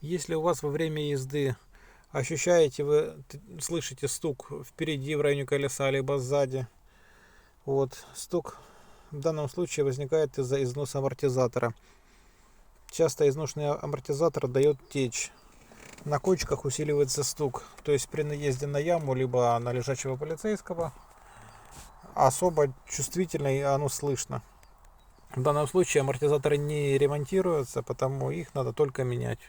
Если у вас во время езды слышите стук впереди в районе колеса, либо сзади, вот, стук в данном случае возникает из-за износа амортизатора. Часто изношенный амортизатор дает течь. На кочках усиливается стук, то есть при наезде на яму, либо на лежачего полицейского, особо чувствительно и оно слышно. В данном случае амортизаторы не ремонтируются, потому их надо только менять.